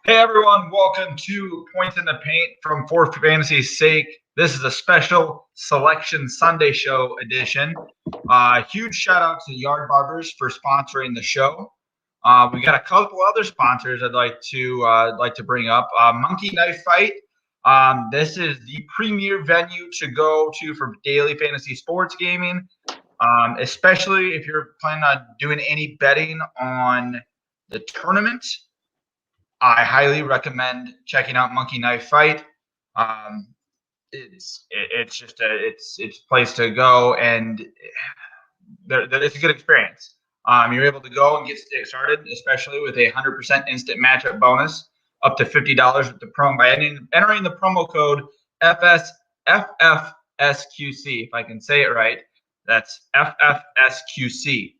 Hey everyone, welcome to Point in the Paint from For Fantasy's Sake. This is a special Selection Sunday Show edition. Huge shout out to Yard Barbers for sponsoring the show. We got a couple other sponsors I'd like to bring up. Monkey Knife Fight. This is the premier venue to go to for daily fantasy sports gaming, especially if you're planning on doing any betting on the tournament. I highly recommend checking out Monkey Knife Fight. Um, it's a place to go, and it's a good experience. You're able to go and get started, especially with a 100% instant matchup bonus, up to $50 with the promo by entering the promo code FFSQC. If I can say it right, that's FFSQC.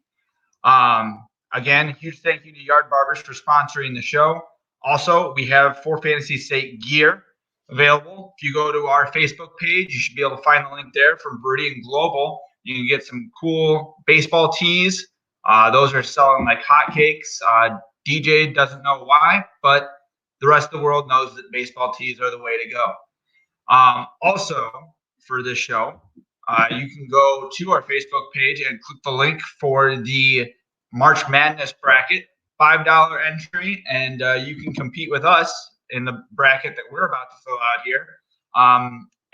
Again, huge thank you to Yard Barbers for sponsoring the show. Also, we have For Fantasy's Sake gear available. If you go to our Facebook page, you should be able to find the link there from Viridian Global. You can get some cool baseball tees. Those are selling like hotcakes. DJ doesn't know why, but the rest of the world knows that baseball tees are the way to go. Also, for this show, you can go to our Facebook page and click the link for the March Madness bracket, $5 entry, and you can compete with us in the bracket that we're about to fill out here.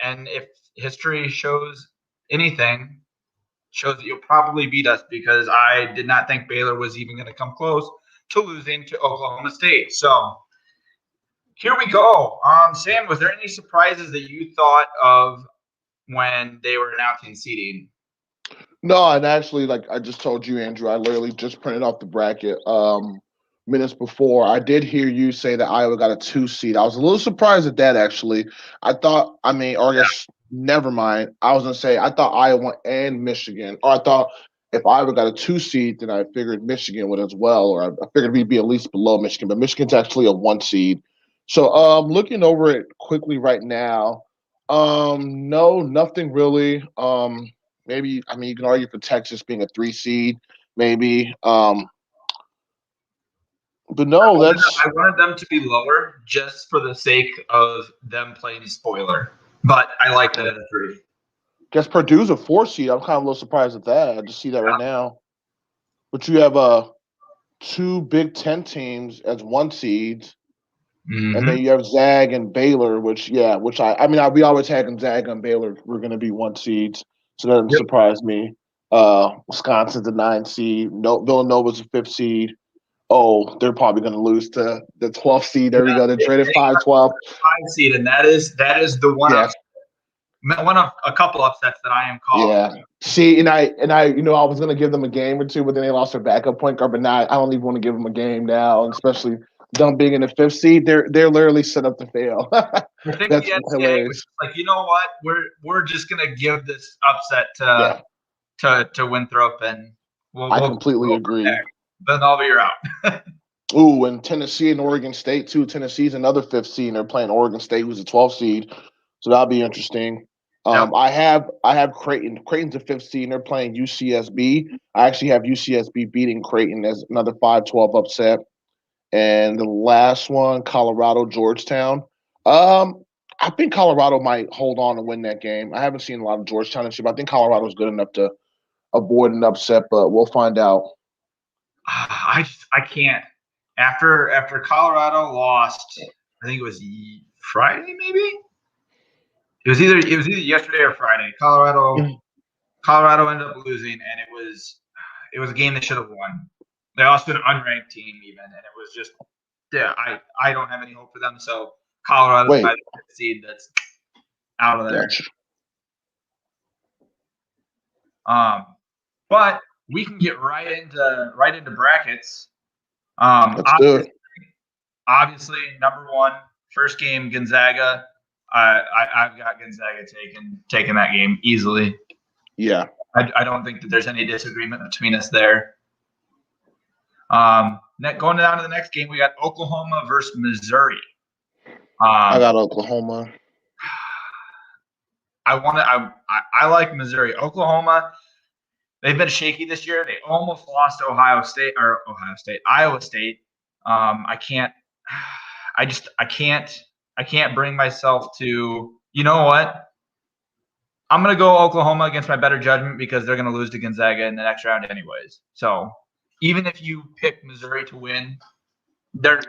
And if history shows anything, shows that you'll probably beat us, because I did not think Baylor was even going to come close to losing to Oklahoma State. So here we go. Sam, was there any surprises that you thought of when they were announcing seeding? No, and actually, like I just told you, Andrew, I literally just printed off the bracket minutes before. I did hear you say that Iowa got a 2 seed. I was a little surprised at that, actually. Or I guess, never mind. I was going to say, I thought Iowa and Michigan, or I thought if Iowa got a 2 seed, then I figured Michigan would as well, or I figured we'd be at least below Michigan, but Michigan's actually a 1 seed. So, looking over it quickly right now, no, nothing really. Maybe you can argue for Texas being a 3 seed, maybe. But no, that's I wanted them to be lower just for the sake of them playing spoiler. But I like that at a 3. guess Purdue's a 4 seed. I'm kind of a little surprised at that. I just see that right now. But you have two Big Ten teams as 1 seeds, and then you have Zag and Baylor, we always had Gonzaga and Baylor were going to be 1 seeds, so that doesn't surprise me. Wisconsin's a 9 seed. No, Villanova's a 5th seed. Oh, they're probably going to lose to the 12th seed. There we go. They traded 5-12. 5 seed, and that is the one. Yeah. One of a couple upsets that I am calling. Yeah. See, and I I was going to give them a game or two, but then they lost their backup point guard. But now I don't even want to give them a game now, and especially them being in the 5th seed, they're literally set up to fail. I think That's the NCAA hilarious. was like, you know what, we're just gonna give this upset to Winthrop, and I completely agree. Then I'll be out. Ooh, and Tennessee and Oregon State too. Tennessee's another 5th seed, and they're playing Oregon State, who's a 12th seed. So that'll be interesting. I have Creighton. Creighton's a 5th seed, and they're playing UCSB. I actually have UCSB beating Creighton as another 5-12 upset. And the last one, Colorado Georgetown. I think Colorado might hold on and win that game. I haven't seen a lot of Georgetown this year, but I think Colorado's good enough to avoid an upset, but we'll find out. I can't. After Colorado lost, I think it was Friday, maybe. It was either yesterday or Friday. Colorado ended up losing, and it was a game they should have won. They lost to an unranked team even, and it was just I don't have any hope for them. So Colorado's by the 5th seed, that's out of there. Gotcha. But we can get right into brackets. Let's do it. Obviously, number one, first game, Gonzaga. I've got Gonzaga taking that game easily. Yeah. I don't think that there's any disagreement between us there. Going down to the next game, we got Oklahoma versus Missouri. I got Oklahoma. I like Missouri. Oklahoma, they've been shaky this year. They almost lost to Iowa State. I I can't bring myself to, you know what? I'm going to go Oklahoma against my better judgment because they're going to lose to Gonzaga in the next round anyways. So even if you pick Missouri to win, neither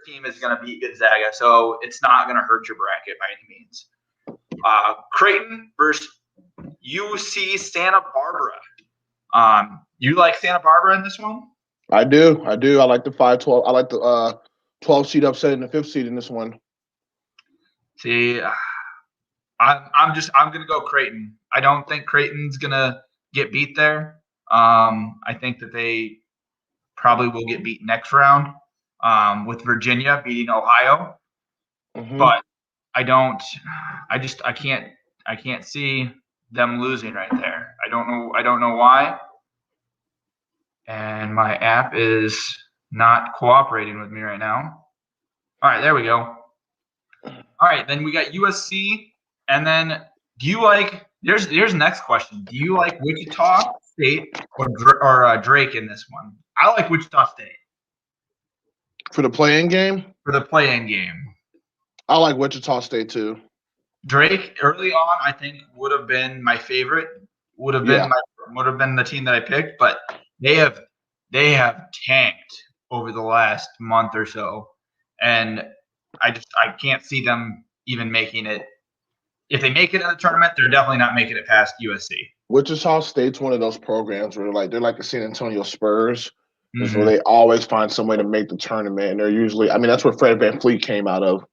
team is going to beat Gonzaga, so it's not going to hurt your bracket by any means. Creighton versus UC Santa Barbara. You like Santa Barbara in this one? I do. I like the 5-12. I like the 12 seed upset and the 5th seed in this one. See, I'm gonna go Creighton. I don't think Creighton's gonna get beat there. I think that they probably will get beat next round with Virginia beating Ohio. Mm-hmm. But I can't see them losing right there. I don't know why. And my app is not cooperating with me right now. All right, there we go. All right, then we got USC. And then do you like – here's the next question. Do you like Wichita State or Drake in this one? I like Wichita State. For the play-in game? For the play-in game. I like Wichita State too. Drake early on, I think, would have been my favorite. Would have been the team that I picked, but they have tanked over the last month or so, and I can't see them even making it. If they make it in the tournament, they're definitely not making it past USC. Wichita State's one of those programs where they're like the San Antonio Spurs, where they always find some way to make the tournament, and they're usually. I mean, that's where Fred VanVleet came out of.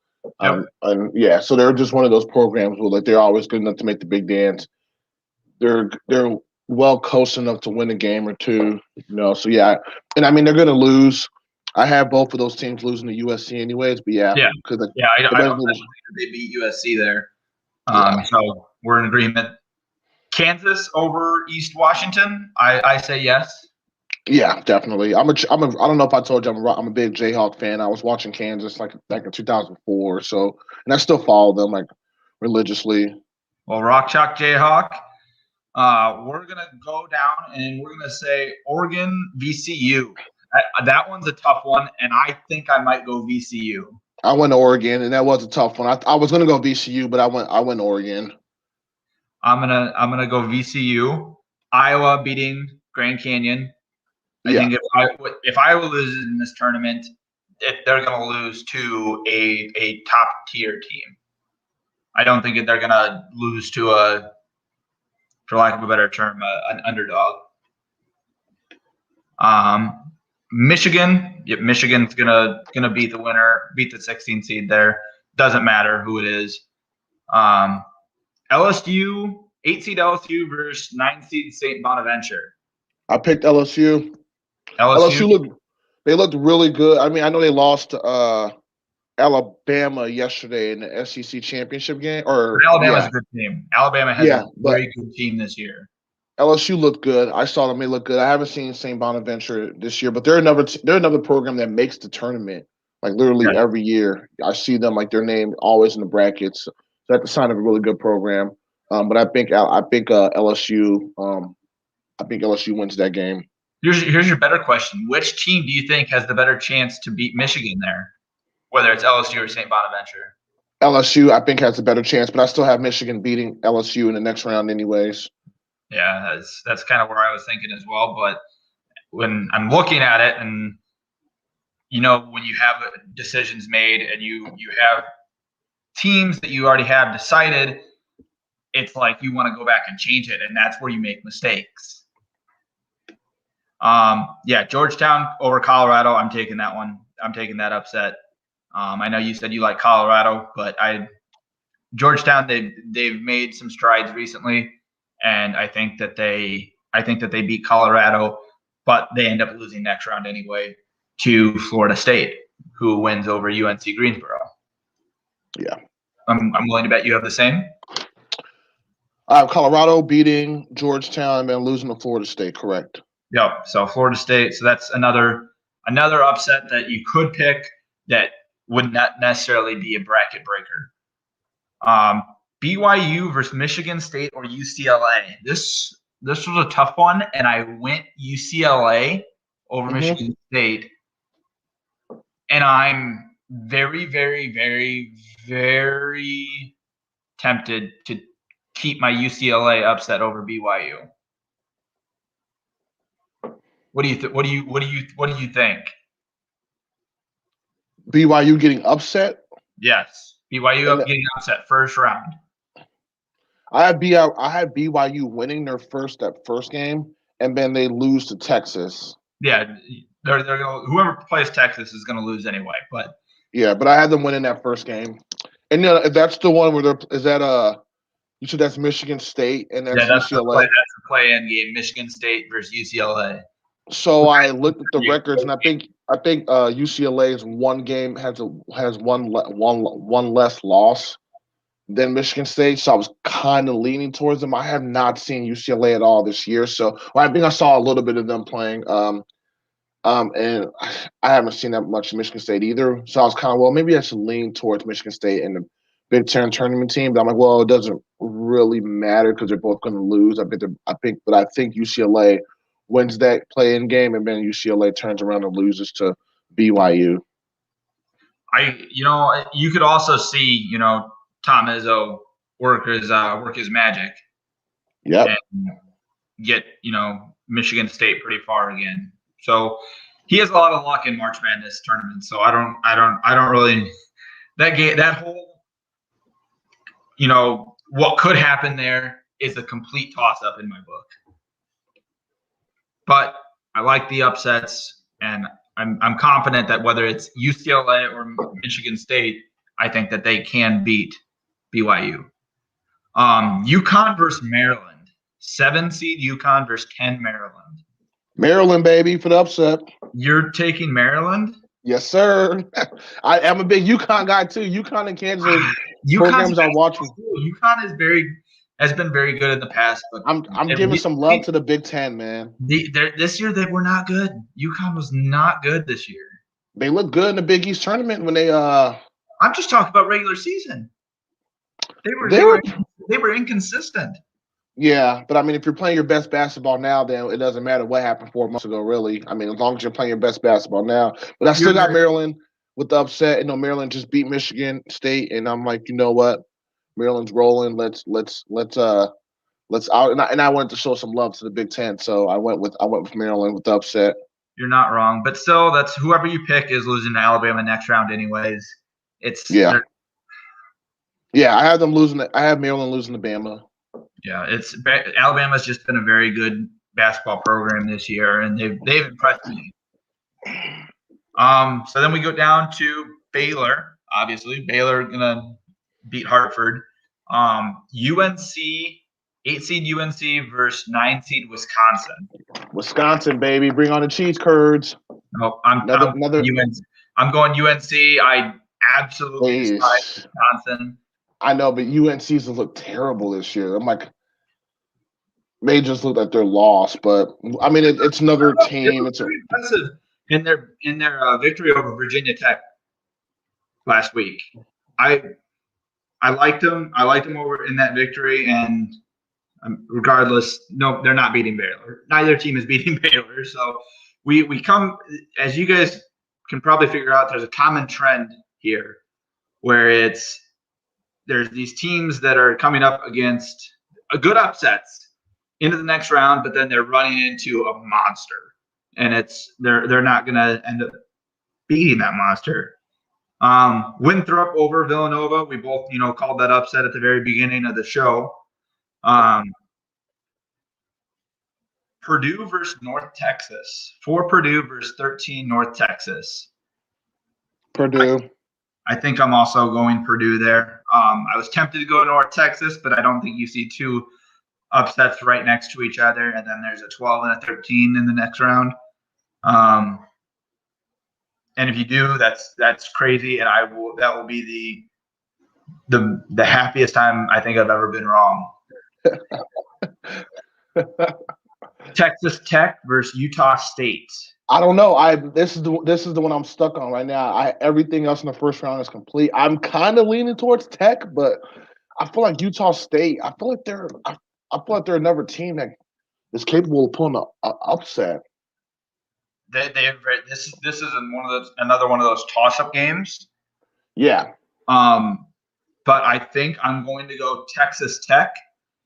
Yep. And yeah, so they're just one of those programs where they're always good enough to make the big dance. They're well coached enough to win a game or two, So yeah, and I mean they're going to lose. I have both of those teams losing to USC anyways, but I don't think they beat USC there. So we're in agreement. Kansas over East Washington. I say yes. Yeah, definitely. I don't know if I told you I'm a big Jayhawk fan. I was watching Kansas like in 2004, and I still follow them like religiously. Well, Rock Chalk Jayhawk. We're gonna go down and we're gonna say Oregon VCU. That one's a tough one, and I think I might go VCU. I went Oregon, and that was a tough one. I was gonna go VCU, but I went Oregon. I'm gonna go VCU. Iowa beating Grand Canyon. I think if Iowa loses in this tournament, they're going to lose to a top tier team. I don't think they're going to lose to for lack of a better term, an underdog. Michigan. Yep, Michigan's gonna beat the winner, beat the 16 seed there. Doesn't matter who it is. LSU, 8 seed LSU versus 9 seed St. Bonaventure. I picked LSU. LSU looked really good. I mean, I know they lost to Alabama yesterday in the SEC championship game. Alabama's a good team. Alabama has a very good team this year. LSU looked good. I saw them; they look good. I haven't seen St. Bonaventure this year, but they're another program that makes the tournament like literally every year. I see them like their name always in the brackets. So that's a sign of a really good program. But I think LSU. I think LSU wins that game. Here's your better question. Which team do you think has the better chance to beat Michigan there, whether it's LSU or St. Bonaventure? LSU, I think, has a better chance, but I still have Michigan beating LSU in the next round anyways. Yeah, that's kind of where I was thinking as well. But when I'm looking at it and, when you have decisions made and you have teams that you already have decided, it's like you want to go back and change it, and that's where you make mistakes. Georgetown over Colorado. I'm taking that one. I'm taking that upset. I know you said you like Colorado, but Georgetown they've made some strides recently, and I think that they beat Colorado, but they end up losing next round anyway to Florida State, who wins over UNC Greensboro. Yeah, I'm willing to bet you have the same. I have Colorado beating Georgetown and then losing to Florida State. Correct. Yep. So Florida State. So that's another upset that you could pick that would not necessarily be a bracket breaker. BYU versus Michigan State or UCLA. This was a tough one, and I went UCLA over Michigan State. And I'm very, very, very, very tempted to keep my UCLA upset over BYU. What do you think? BYU getting upset? Yes, BYU And getting upset first round. I had BYU winning their first game, and then they lose to Texas. Yeah, they're gonna, whoever plays Texas is going to lose anyway. But yeah, but I had them winning that first game, and that's the one where is that you said that's Michigan State and that's UCLA. That's the play-in game, Michigan State versus UCLA. So I looked at the records, and I think UCLA's one game has one less loss than Michigan State, so I was kind of leaning towards them. I have not seen UCLA at all this year, so I think I saw a little bit of them playing, and I haven't seen that much Michigan State either. So I was kind of, well, maybe I should lean towards Michigan State and the Big Ten tournament team. But I'm like, well, it doesn't really matter because they're both going to lose. But I think UCLA wins that play-in game, and then UCLA turns around and loses to BYU. You could also see, Tom Izzo work his magic. Yep. And get, Michigan State pretty far again. So he has a lot of luck in March Madness tournament. So I don't really that whole, what could happen there is a complete toss up in my book. But I like the upsets, and I'm confident that whether it's UCLA or Michigan State, I think that they can beat BYU. UConn versus Maryland. 7 seed UConn versus 10 Maryland. Maryland, baby, for the upset. You're taking Maryland? Yes, sir. I am a big UConn guy too. UConn and Kansas programs I watch. UConn has been very good in the past, but I'm giving some love to the Big Ten, man. This year they were not good. UConn was not good this year. They looked good in the Big East tournament when they. I'm just talking about regular season. They were inconsistent. Yeah, but I mean, if you're playing your best basketball now, then it doesn't matter what happened 4 months ago, really. I mean, as long as you're playing your best basketball now. But I still got Maryland with the upset. Maryland just beat Michigan State, and I'm like, you know what? Maryland's rolling. Let's out. And I wanted to show some love to the Big Ten, so I went with Maryland with the upset. You're not wrong, but still, that's whoever you pick is losing to Alabama next round, anyways. Yeah. I have them losing. I have Maryland losing to Bama. Yeah, Alabama's just been a very good basketball program this year, and they've impressed me. So then we go down to Baylor. Obviously, Baylor gonna beat Hartford. UNC, 8 seed UNC versus 9 seed Wisconsin. Wisconsin, baby, bring on the cheese curds. No, I'm going UNC. I absolutely despise Wisconsin. I know, but UNC's look terrible this year. I'm like, they just look like they're lost. But I mean, it's another team. It's impressive in their victory over Virginia Tech last week. I liked them. I liked them over in that victory, and regardless, no, they're not beating Baylor. Neither team is beating Baylor. So we come, as you guys can probably figure out, there's a common trend here where there's these teams that are coming up against a good upsets into the next round, but then they're running into a monster, and they're not going to end up beating that monster. Winthrop over Villanova. We both, called that upset at the very beginning of the show. Purdue versus North Texas. 4 Purdue versus 13 North Texas. Purdue. I think I'm also going Purdue there. I was tempted to go North Texas, but I don't think you see 2 upsets right next to each other, and then there's a 12 and a 13 in the next round. And if you do, that's crazy, and that will be the happiest time I think I've ever been wrong. Texas Tech versus Utah State. I don't know. This is the one I'm stuck on right now. Everything else in the first round is complete. I'm kind of leaning towards Tech, but I feel like Utah State. I feel like they're another team that is capable of pulling an upset. This is another one of those toss-up games. Yeah. But I think I'm going to go Texas Tech.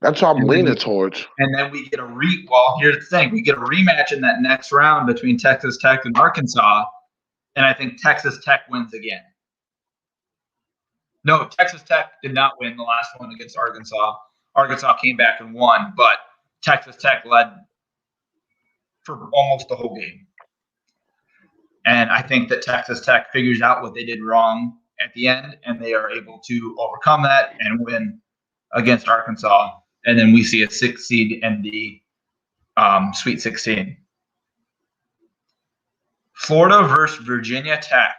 That's what I'm leaning towards. And then we get well, here's the thing. We get a rematch in that next round between Texas Tech and Arkansas. And I think Texas Tech wins again. No, Texas Tech did not win the last one against Arkansas. Arkansas came back and won, but Texas Tech led for almost the whole game. And I think that Texas Tech figures out what they did wrong at the end, and they are able to overcome that and win against Arkansas. And then we see a 6 seed in the Sweet 16. Florida versus Virginia Tech.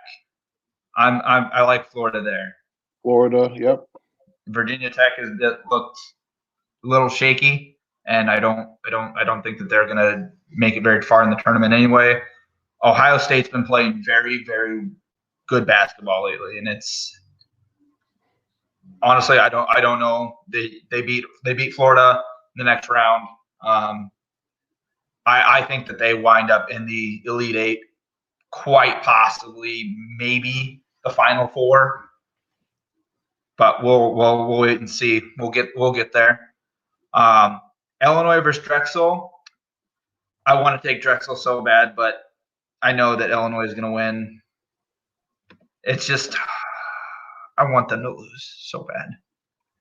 I like Florida there. Florida, yep. Virginia Tech looked a little shaky, and I don't think that they're gonna make it very far in the tournament anyway. Ohio State's been playing very, very good basketball lately, and it's honestly I don't know. They beat Florida in the next round. I think that they wind up in the Elite Eight, quite possibly, maybe the Final Four. But we'll wait and see. We'll get there. Illinois versus Drexel. I want to take Drexel so bad, but I know that Illinois is going to win. It's just I want them to lose so bad.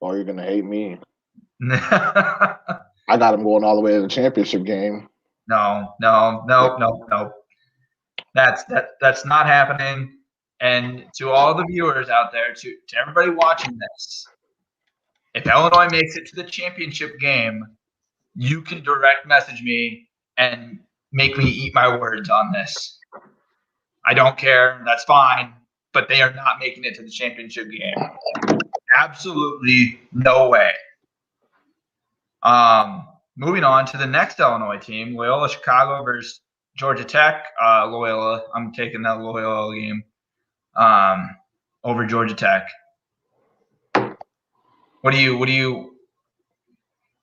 Oh, you're going to hate me. I got them going all the way to the championship game. No. That's not happening. And to all the viewers out there, to everybody watching this, if Illinois makes it to the championship game, you can direct message me and make me eat my words on this. I don't care. That's fine. But they are not making it to the championship game. Absolutely no way. Moving on to the next Illinois team, Loyola Chicago versus Georgia Tech. Loyola. I'm taking that Loyola game over Georgia Tech. What do you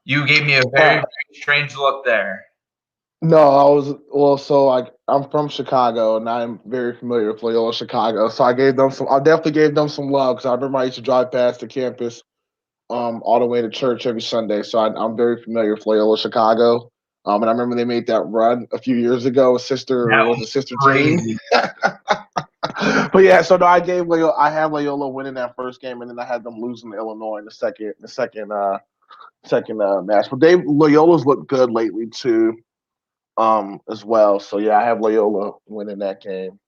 gave me a very strange look there. No, I'm from Chicago, and I'm very familiar with Loyola Chicago. So I definitely gave them some love, because I remember I used to drive past the campus all the way to church every Sunday. So I'm very familiar with Loyola Chicago. And I remember they made that run a few years ago. Sister Jean. But yeah, so no, I have Loyola winning that first game, and then I had them losing to Illinois in the second match. But Loyola's looked good lately too, as well. So yeah, I have Loyola winning that game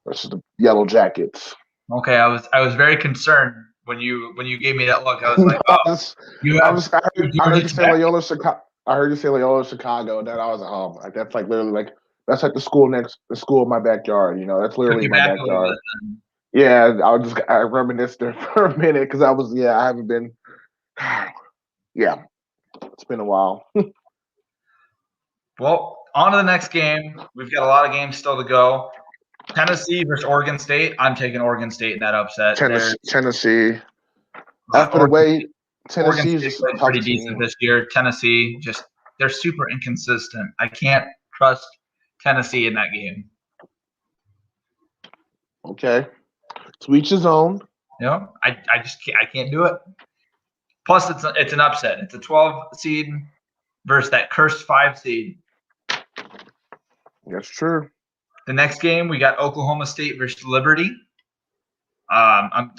versus the Yellow Jackets. Okay, I was very concerned when you gave me that look. I was like, I heard you say Loyola Chicago. I heard you say Loyola Chicago, and then I was like, oh, that's like literally like that's like the school in my backyard. You know, that's literally my backyard. Yeah, I reminisced there for a minute, because I haven't been. Yeah, it's been a while. Well, on to the next game. We've got a lot of games still to go. Tennessee versus Oregon State. I'm taking Oregon State in that upset. Tennessee. After the way Tennessee's pretty decent this year. Tennessee, they're super inconsistent. I can't trust Tennessee in that game. Okay. To each his own. I can't do it. Plus, it's an upset. It's a 12 seed versus that cursed 5 seed. That's true. The next game, we got Oklahoma State versus Liberty. I'm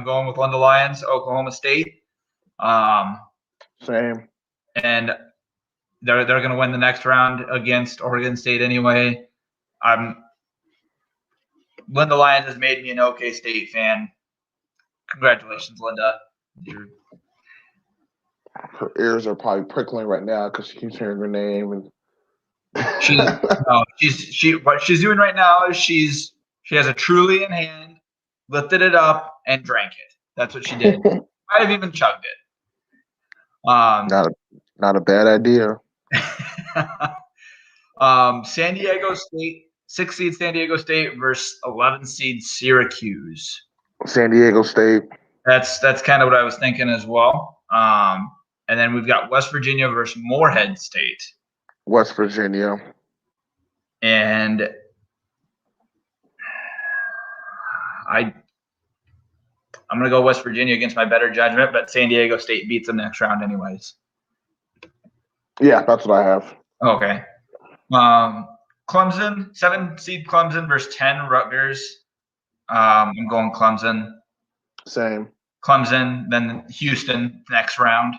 going with London Lions, Oklahoma State. Same. And they're going to win the next round against Oregon State anyway. Linda Lyons has made me an OK State fan. Congratulations, Linda. Her ears are probably prickling right now because she keeps hearing her name. And what she's doing right now is she has a Truly in hand, lifted it up, and drank it. That's what she did. Might have even chugged it. Not a bad idea. San Diego State, 6 seed San Diego State versus 11 seed Syracuse. San Diego State. That's kind of what I was thinking as well. And then we've got West Virginia versus Morehead State. West Virginia. And I'm going to go West Virginia against my better judgment, but San Diego State beats them next round anyways. Yeah, that's what I have. Okay. Clemson, 7 seed Clemson versus 10 Rutgers. I'm going Clemson. Same. Clemson, then Houston next round.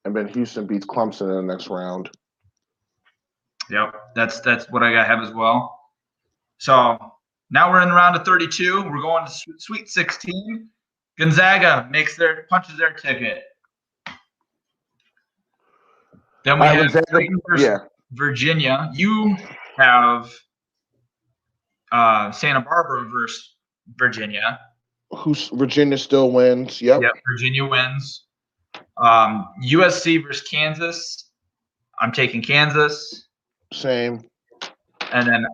And then Houston beats Clemson in the next round. Yep, that's what I have as well. So now we're in the round of 32. We're going to Sweet 16. Gonzaga punches their ticket. Then we have Gonzaga, versus Virginia. You have Santa Barbara versus Virginia. Virginia still wins. Yep, Virginia wins. USC versus Kansas. I'm taking Kansas. Same. And then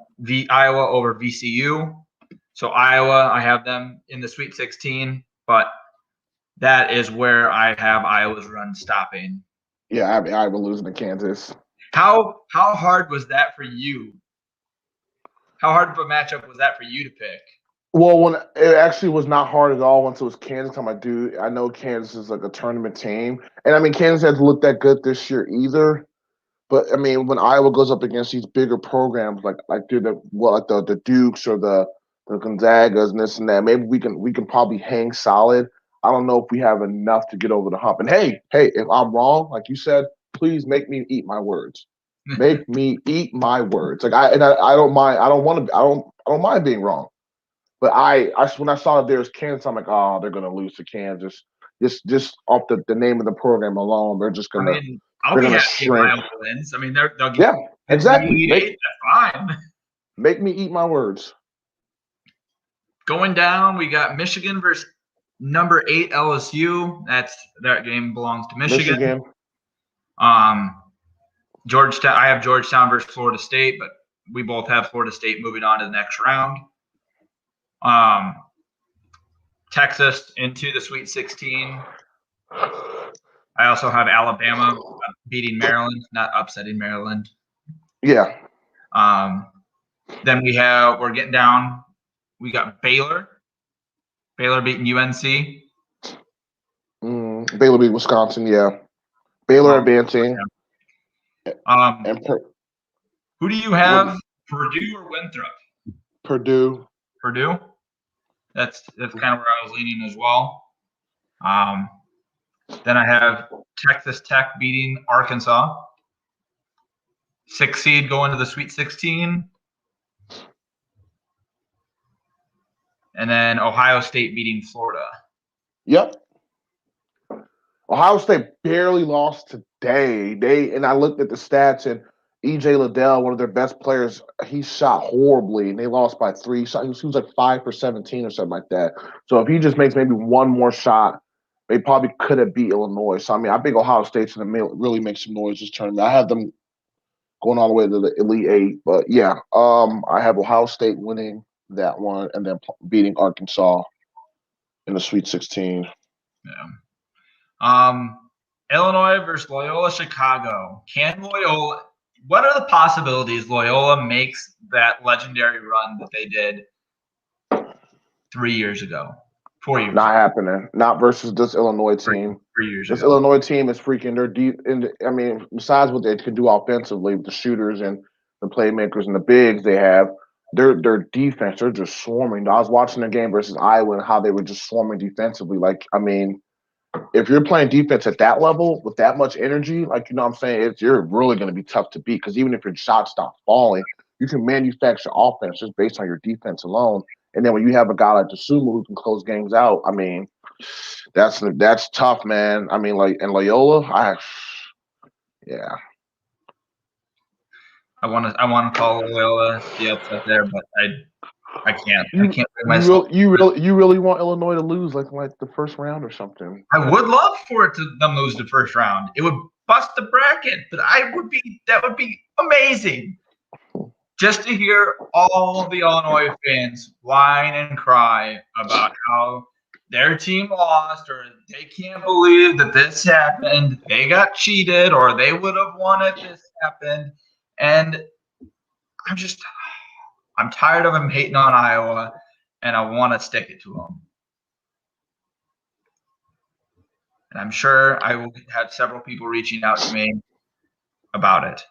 Iowa over VCU. So Iowa, I have them in the Sweet 16, but that is where I have Iowa's run stopping. Yeah, I mean, Iowa losing to Kansas. How hard was that for you? How hard of a matchup was that for you to pick? Well, when it actually was not hard at all once it was Kansas. I know Kansas is like a tournament team, and I mean Kansas hasn't looked that good this year either. But I mean, when Iowa goes up against these bigger programs like the Dukes or the Gonzagas and this and that, maybe we can probably hang solid. I don't know if we have enough to get over the hump. And hey, if I'm wrong, like you said, please make me eat my words. Make me eat my words. Like I don't mind. I don't mind being wrong. But when I saw that there was Kansas, I'm like, oh, they're gonna lose to Kansas. Just off the name of the program alone, they're just gonna. I'll be happy if Iowa wins. I mean, they'll get exactly. That's fine. Make me eat my words. Going down, we got Michigan versus number 8 LSU. That game belongs to Michigan. Georgetown. I have Georgetown versus Florida State, but we both have Florida State moving on to the next round. Texas into the Sweet 16. I also have Alabama beating Maryland, not upsetting Maryland. Yeah. Then we're getting down. We got Baylor. Baylor beating UNC. Baylor beat Wisconsin, yeah. Baylor advancing. Who do you have, Purdue or Winthrop? Purdue. Purdue? That's kind of where I was leaning as well. Then I have Texas Tech beating Arkansas. 6 seed going to the Sweet 16. And then Ohio State beating Florida. Yep. Ohio State barely lost today. And I looked at the stats, and E.J. Liddell, one of their best players, he shot horribly, and they lost by 3 shots. He was like 5 for 17 or something like that. So if he just makes maybe one more shot, they probably could have beat Illinois. So, I mean, I think Ohio State's going to really make some noise this tournament. I have them going all the way to the Elite Eight. But, yeah, I have Ohio State winning that one and then beating Arkansas in the Sweet 16. Yeah. Illinois versus Loyola Chicago. What are the possibilities Loyola makes that legendary run that they did 4 years ago? Not happening. Not versus this Illinois team. 3 years this ago. Illinois team is freaking. They're deep. I mean, besides what they can do offensively with the shooters and the playmakers and the bigs they have, their defense, they're just swarming. I was watching the game versus Iowa and how they were just swarming defensively. Like, I mean, if you're playing defense at that level with that much energy, like, you know what I'm saying, you're really going to be tough to beat because even if your shots stop falling, you can manufacture offense just based on your defense alone. And then when you have a guy like Dosunmu who can close games out, I mean, that's tough, man. I mean, like, in Loyola, yeah. I want to call Loyola the upset there, but I can't. I can't bring myself. You really want Illinois to lose like the first round or something? I would love for them lose the first round. It would bust the bracket, but that would be amazing. Just to hear all the Illinois fans whine and cry about how their team lost, or they can't believe that this happened, they got cheated, or they would have won if this happened. And I'm tired of them hating on Iowa, and I want to stick it to them. and I'm sure I will have several people reaching out to me about it.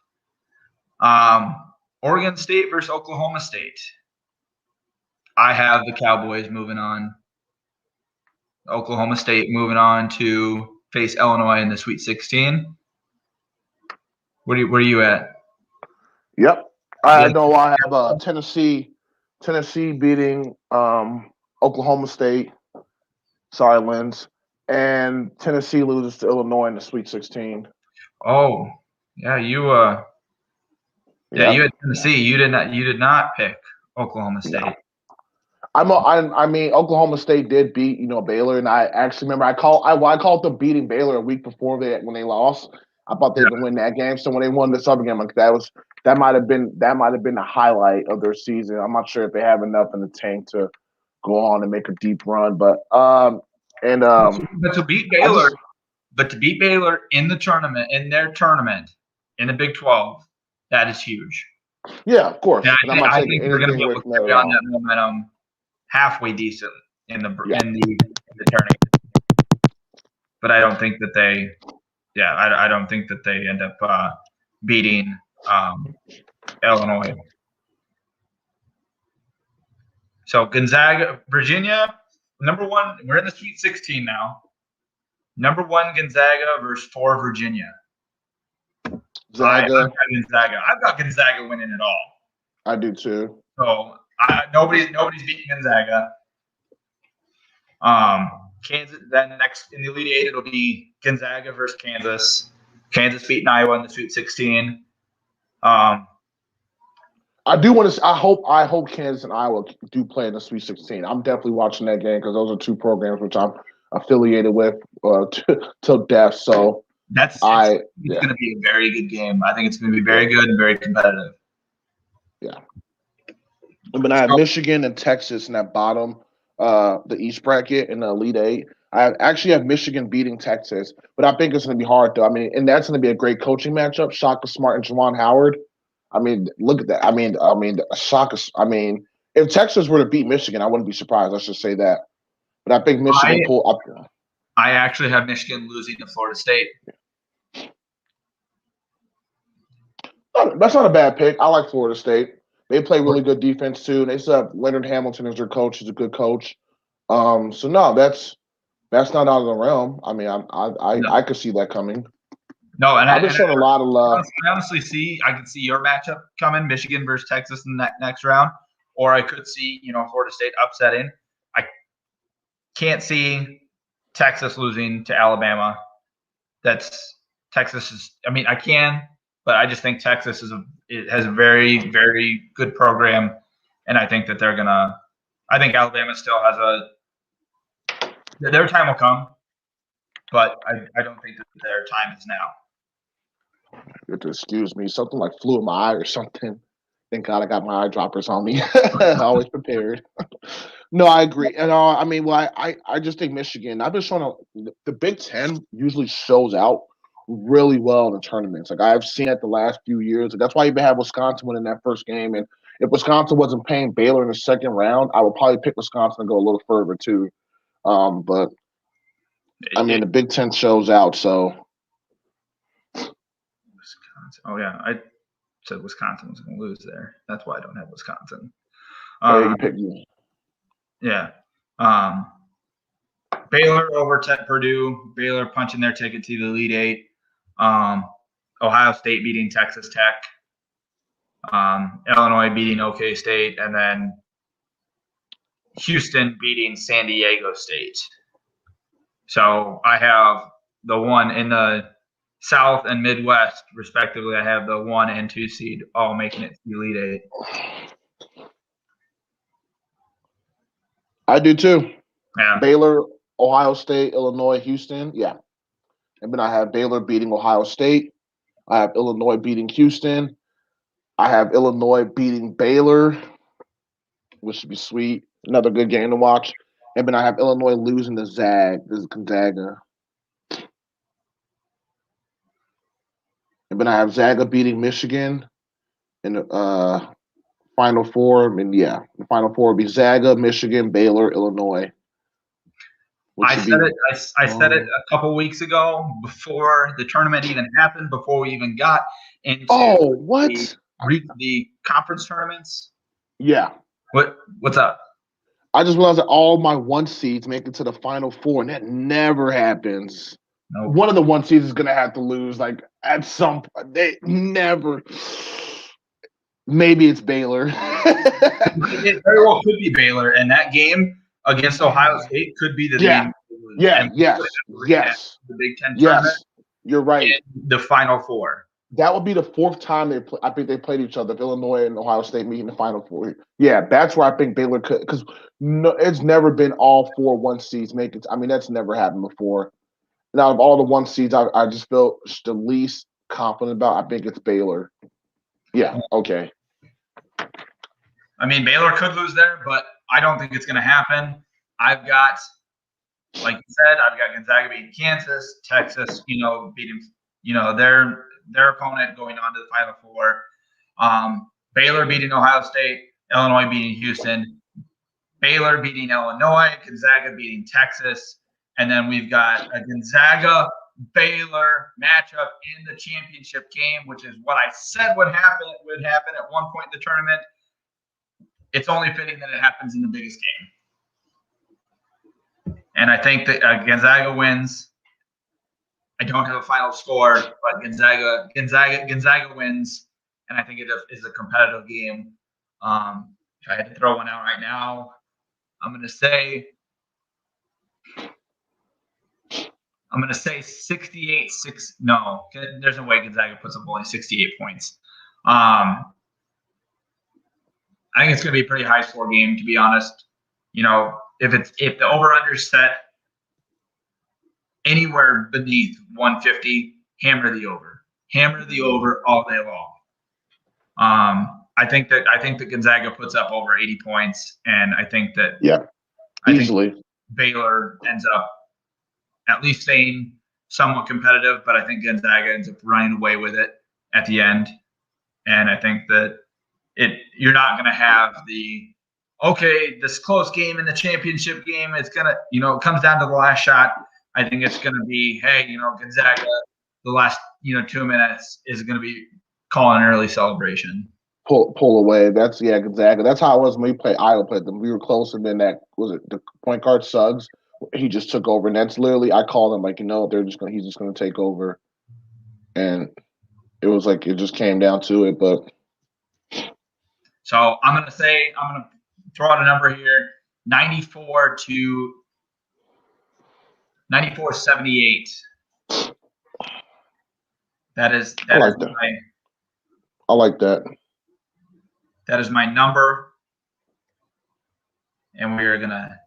Oregon State versus Oklahoma State. I have the Cowboys moving on. Oklahoma State moving on to face Illinois in the Sweet 16. Where are you at? Yep. I know I have Tennessee beating Oklahoma State. Sorry, Lens. And Tennessee loses to Illinois in the Sweet 16. Oh, yeah, you you had Tennessee. You did not pick Oklahoma State. No. I mean, Oklahoma State did beat Baylor, and I actually remember I called them beating Baylor a week before when they lost. I thought they could win that game. So when they won this other game, that might have been the highlight of their season. I'm not sure if they have enough in the tank to go on and make a deep run, but to beat Baylor, in the tournament, in their tournament, in the Big 12, that is huge. Yeah, of course. And I think we're going to be able to carry on that momentum halfway decent in the tournament. But I don't think that they, I don't think that they end up beating Illinois. So Gonzaga, Virginia, number one. We're in the Sweet 16 now. Number 1 Gonzaga versus 4 Virginia. I've got Gonzaga winning it all. I do too. So nobody's beating Gonzaga. Kansas. Then next in the Elite Eight, it'll be Gonzaga versus Kansas. Kansas beating Iowa in the Sweet 16. I do want to. I hope Kansas and Iowa do play in the Sweet 16. I'm definitely watching that game because those are two programs which I'm affiliated with till death. So it's going to be a very good game. I think it's going to be very good and very competitive. Yeah. But I have Michigan and Texas in that bottom, the East bracket in the Elite Eight. I actually have Michigan beating Texas, but I think it's going to be hard though. I mean, and that's going to be a great coaching matchup. Shaka Smart and Juwan Howard. I mean, look at that. I mean, Shaka. I mean, if Texas were to beat Michigan, I wouldn't be surprised. Let's just say that. But I think Michigan pull up. I actually have Michigan losing to Florida State. That's not a bad pick. I like Florida State. They play really good defense too. They still have Leonard Hamilton as their coach. He's a good coach. So no, that's not out of the realm. I mean, I could see that coming. No, and I've been showing a lot of love. I can see your matchup coming, Michigan versus Texas in that next round, or I could see Florida State upsetting. I can't see Texas losing to Alabama. Texas is. I mean, I can, but I just think Texas has a very, very good program, and I think that they're gonna. I think Alabama still has their time will come, but I don't think that their time is now. You have to excuse me. Something like flew in my eye or something. Thank God I got my eye droppers on me. Always prepared. No, I agree. And I mean, well, I just think Michigan. I've been showing the Big Ten usually shows out really well in the tournaments. Like I've seen it the last few years. That's why you have Wisconsin winning that first game. And if Wisconsin wasn't playing Baylor in the second round, I would probably pick Wisconsin and go a little further too. But I mean, the Big Ten shows out. So. Oh yeah, I said Wisconsin was going to lose there. That's why I don't have Wisconsin. Yeah. Baylor over Purdue. Baylor punching their ticket to the Elite Eight. Ohio State beating Texas Tech. Illinois beating OK State, and then Houston beating San Diego State. So I have the one in the South and Midwest, respectively. I have the 1 and 2 seed all making it to the Elite Eight. I do too. Yeah. Baylor, Ohio State, Illinois, Houston. Yeah. And then I have Baylor beating Ohio State. I have Illinois beating Houston. I have Illinois beating Baylor, which should be sweet. Another good game to watch. And then I have Illinois losing to Zag. This is Gonzaga. And then I have Zaga beating Michigan in the Final Four. I mean, yeah, the Final Four would be Zaga, Michigan, Baylor, Illinois. I said it. I said it a couple weeks ago before the tournament even happened. Before we even got into what? the conference tournaments. Yeah. What's up? I just realized that all my 1 seeds make it to the Final Four, and that never happens. Nope. One of the 1 seeds is going to have to lose. Like at some point, they never. Maybe it's Baylor. It very well could be Baylor, and that game against Ohio State could be the game. Yes. The Big Ten tournament. Yes, you're right. The Final Four. That would be the 4th time I think they played each other. If Illinois and Ohio State meet in the Final Four. Yeah, that's where I think Baylor could, because it's never been all 4 1 seeds make it. I mean, that's never happened before. And out of all the 1 seeds, I just feel the least confident about. I think it's Baylor. Yeah. Okay. I mean, Baylor could lose there, but I don't think it's going to happen. I've got, like you said, I've got Gonzaga beating Kansas, Texas, beating, their opponent going on to the Final Four. Baylor beating Ohio State, Illinois beating Houston, Baylor beating Illinois, Gonzaga beating Texas, and then we've got a Gonzaga-Baylor matchup in the championship game, which is what I said would happen at one point in the tournament. It's only fitting that it happens in the biggest game. And I think that Gonzaga wins. I don't have a final score, but Gonzaga wins, and I think it is a competitive game. If I had to throw one out right now, I'm going to say 68-6. No, there's no way Gonzaga puts up only 68 points. I think it's going to be a pretty high score game, to be honest. If the over/under set anywhere beneath 150, hammer the over all day long. I think that Gonzaga puts up over 80 points, and I think that easily. I think Baylor ends up at least staying somewhat competitive, but I think Gonzaga ends up running away with it at the end. And I think that you're not going to have this close game in the championship game. It's going to, it comes down to the last shot. I think it's going to be, hey, Gonzaga, the last, 2 minutes is going to be calling an early celebration. Pull away. That's Gonzaga. That's how it was when we played Iowa. Played them. We were close, and then the point guard Suggs. He just took over, and that's literally I called him like, he's just gonna take over, and it was like it just came down to it. But so I'm gonna throw out a number here: 94-78. I like that. That is my number, and we're gonna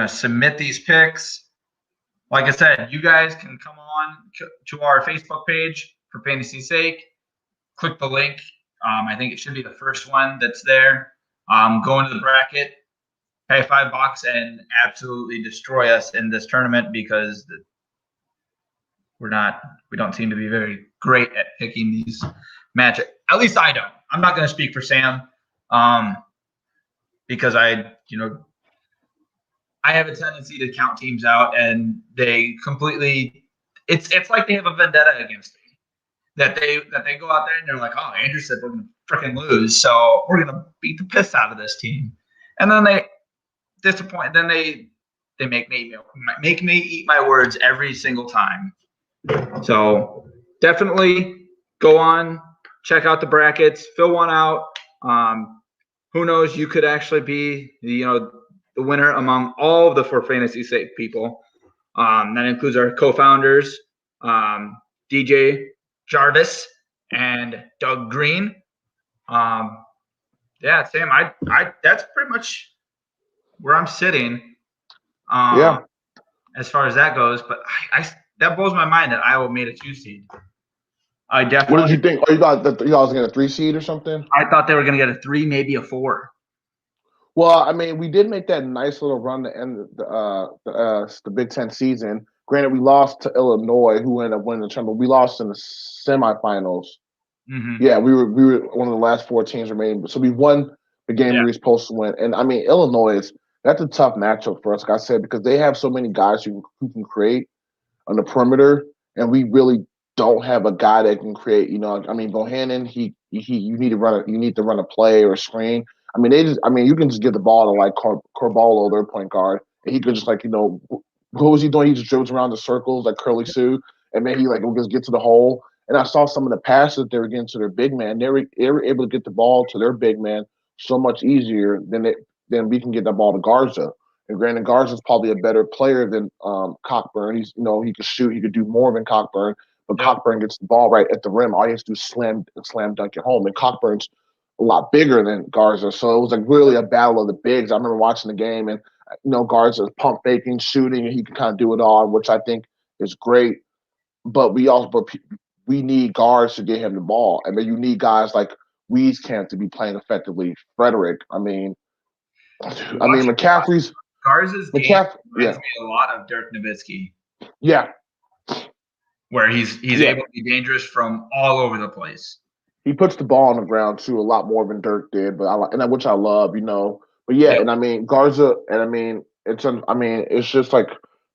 submit these picks. Like I said, you guys can come on to our Facebook page for Fantasy's sake. Click the link. I think it should be the first one that's there. Go into the bracket, pay $5, and absolutely destroy us in this tournament because we don't seem to be very great at picking these matchups. At least I don't. I'm not going to speak for Sam, because I have a tendency to count teams out, and they completely. It's like they have a vendetta against me. That they go out there and they're like, oh, Andrew said we're going to freaking lose, so we're going to beat the piss out of this team, and then they disappoint. Then they make me eat my words every single time. So definitely go on, check out the brackets, fill one out. Who knows? You could actually be the winner among all of the For Fantasy's Sake people. That includes our co-founders, DJ Jarvis and Doug Green. Sam, I that's pretty much where I'm sitting. As far as that goes, but that blows my mind that Iowa made a 2 seed. I definitely. What did you think? Oh, you guys get a 3 seed or something? I thought they were going to get a 3, maybe a 4. Well, I mean, we did make that nice little run to end the Big Ten season. Granted, we lost to Illinois, who ended up winning the tournament. We lost in the semifinals. Mm-hmm. Yeah, we were one of the last 4 teams remaining. So we won the game we were supposed to win. And I mean, Illinois That's a tough matchup for us, like I said, because they have so many guys who can create on the perimeter, and we really don't have a guy that can create. I mean, Bohannon, you need to run a play or a screen. I mean, you can just give the ball to like Corbolo, their point guard, and he could just what was he doing? He just dribbles around the circles like Curly Sue, and then he like will just get to the hole. And I saw some of the passes they were getting to their big man. They were able to get the ball to their big man so much easier than we can get the ball to Garza. And granted, Garza's probably a better player than Cockburn. He could shoot, he could do more than Cockburn. But Yep. Cockburn gets the ball right at the rim. All he has to do is slam dunk it home. And Cockburn's a lot bigger than Garza, so it was like really a battle of the bigs. I remember watching the game, and Garza's pump faking, shooting, and he can kind of do it all, which I think is great. But we need guards to get him the ball. I mean, you need guys like Wieskamp to be playing effectively. Frederick, McCaffrey's Garza's game McCaffrey, reminds me a lot of Dirk Nowitzki, yeah, where he's able to be dangerous from all over the place. he puts the ball on the ground too a lot more than Dirk did, which I love, But yeah, and I mean Garza, and it's just like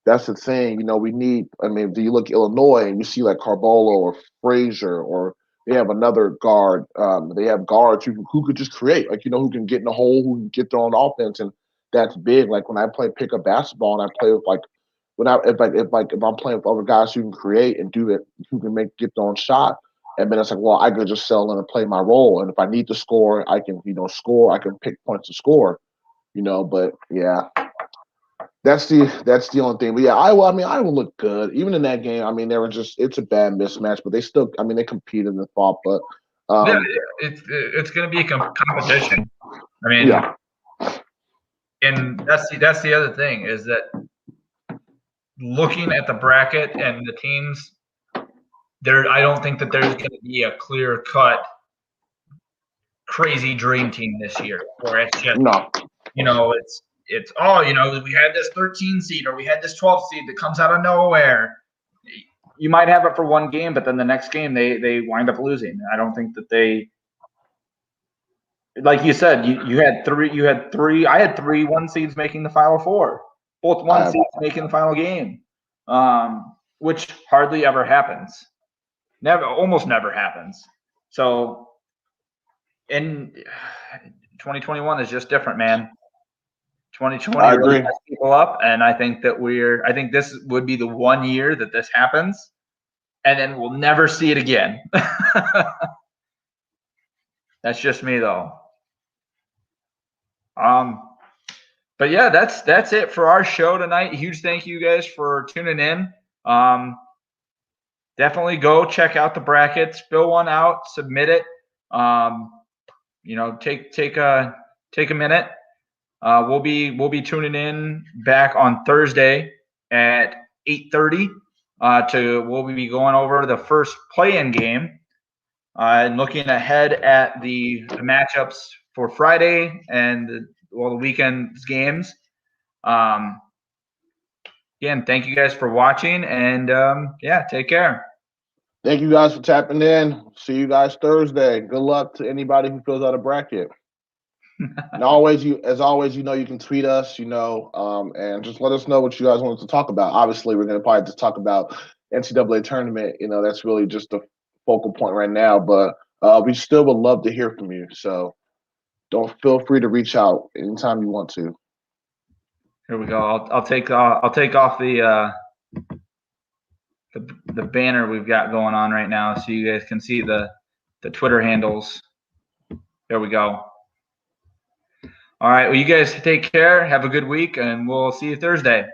that's the thing, we need. I mean, do you look Illinois and you see like Carbolo or Frazier, or they have another guard. They have guards who could just create, who can get in the hole, who can get their own offense, and that's big. Like when I play pickup basketball and I play with if I'm playing with other guys who can create and do it, who can get their own shot. And then it's like, well, I could just sell in and play my role. And if I need to score, I can, score. I can pick points to score, But yeah, that's the only thing. But yeah, Iowa look good. Even in that game, I mean, it's a bad mismatch, but they still, they competed in the fall. But it's going to be a competition. I mean, yeah. And that's the other thing is that looking at the bracket and the teams. I don't think that there's going to be a clear-cut, crazy dream team this year, where it's just, it's we had this 13 seed or we had this 12 seed that comes out of nowhere. You might have it for one game, but then the next game they wind up losing. I don't think that they, like you said, you had three. I had 3 1 seeds making the Final Four, both 1 seeds making the final game, which hardly ever happens. Almost never happens. So, in 2021 is just different, man. 2020 really messed people up, and I think this would be the one year that this happens, and then we'll never see it again. That's just me, though. But yeah, that's it for our show tonight. Huge thank you guys for tuning in. Definitely go check out the brackets, fill one out, submit it. Take a minute. We'll be tuning in back on Thursday at 8:30. We'll be going over the first play-in game and looking ahead at the matchups for Friday and the weekend's games. Again, thank you guys for watching, and take care. Thank you guys for tapping in. See you guys Thursday. Good luck to anybody who fills out a bracket. And as always, you can tweet us, and just let us know what you guys want us to talk about. Obviously, we're going to probably just talk about NCAA tournament. That's really just the focal point right now. But we still would love to hear from you. So don't feel free to reach out anytime you want to. Here we go. I'll take off the banner we've got going on right now, so you guys can see the Twitter handles. There we go. All right. Well, you guys take care. Have a good week, and we'll see you Thursday.